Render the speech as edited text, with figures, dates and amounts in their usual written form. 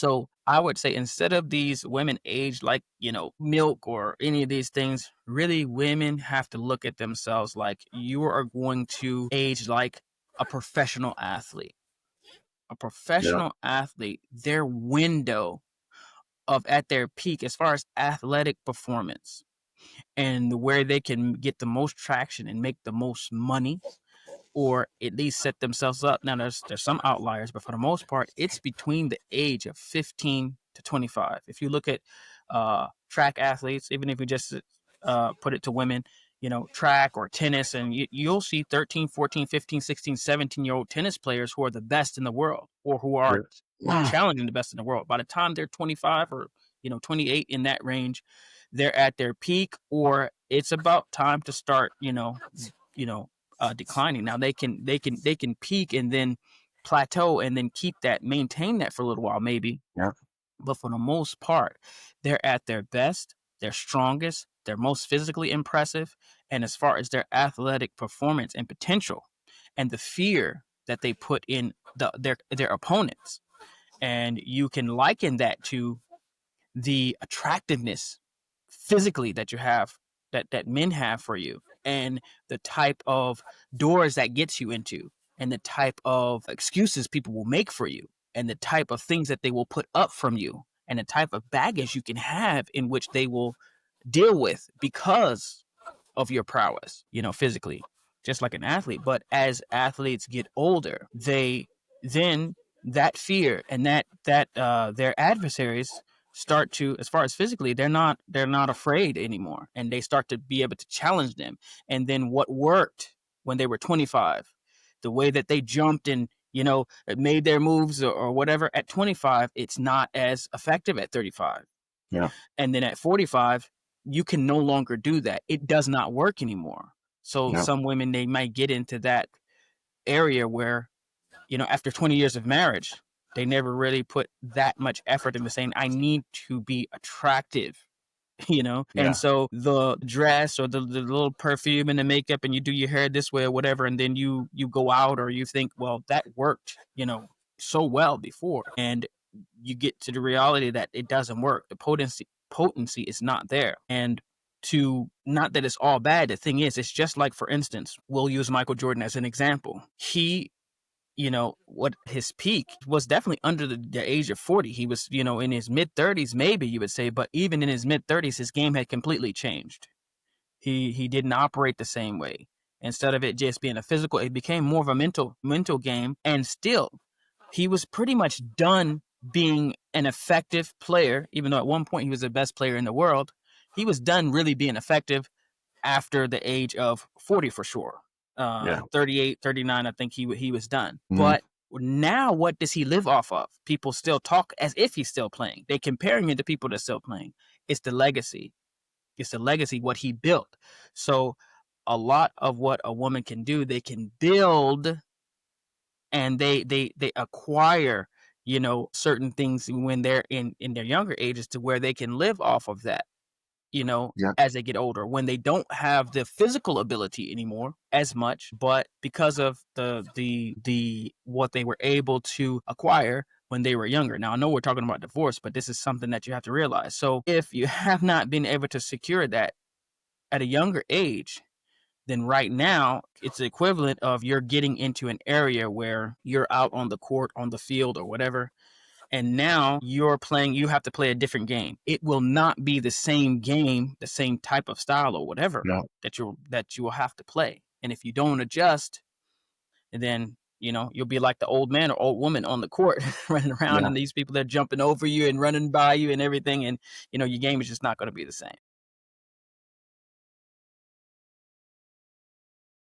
So I would say instead of these women aged like, milk or any of these things, really women have to look at themselves like you are going to age like a professional athlete. A Yeah. professional athlete, their window of at their peak as far as athletic performance and where they can get the most traction and make the most money or at least set themselves up. Now there's some outliers, but for the most part, it's between the age of 15 to 25. If you look at track athletes, even if you just put it to women, track or tennis, and you'll see 13, 14, 15, 16, 17-year-old tennis players who are the best in the world or who are Yeah. challenging the best in the world. By the time they're 25 or 28 in that range, they're at their peak or it's about time to start, you know, declining. Now they can peak and then plateau and then maintain that for a little while maybe. Yeah. But for the most part, they're at their best, they're strongest, they're most physically impressive, and as far as their athletic performance and potential, and the fear that they put in their opponents, and you can liken that to the attractiveness physically that you have that men have for you and the type of doors that gets you into and the type of excuses people will make for you and the type of things that they will put up from you and the type of baggage you can have in which they will deal with because of your prowess, physically, just like an athlete. But as athletes get older, they then that fear and that their adversaries start to, as far as physically, they're not afraid anymore, and they start to be able to challenge them. And then what worked when they were 25, the way that they jumped and made their moves or whatever at 25, it's not as effective at 35. Yeah. And then at 45, you can no longer do that. It does not work anymore. So Yeah. some women, they might get into that area where, after 20 years of marriage, they never really put that much effort into saying, I need to be attractive, And Yeah. so the dress or the little perfume and the makeup and you do your hair this way or whatever, and then you go out or you think, well, that worked, so well before. And you get to the reality that it doesn't work. The potency is not there. And to not that it's all bad. The thing is, it's just like, for instance, we'll use Michael Jordan as an example. He, what his peak was definitely under the age of 40. He was, in his mid 30s, maybe you would say, but even in his mid 30s, his game had completely changed. He didn't operate the same way. Instead of it just being a physical, it became more of a mental game. And still, he was pretty much done being an effective player, even though at one point he was the best player in the world. He was done really being effective after the age of 40 for sure. Yeah. 38, 39, I think he was done. Mhm. But now what does he live off of? People still talk as if he's still playing. They comparing him to people that's still playing. It's the legacy. It's the legacy, what he built. So a lot of what a woman can do, they can build and they acquire, certain things when they're in their younger ages to where they can live off of that, Yeah. as they get older, when they don't have the physical ability anymore as much, but because of the what they were able to acquire when they were younger. Now, I know we're talking about divorce, but this is something that you have to realize. So if you have not been able to secure that at a younger age, then right now it's the equivalent of you're getting into an area where you're out on the court, on the field or whatever, and now you have to play a different game. It will not be the same game, the same type of style or whatever Yeah. that you will have to play. And if you don't adjust, then you'll be like the old man or old woman on the court running around Yeah. and these people are jumping over you and running by you and everything, and your game is just not going to be the same.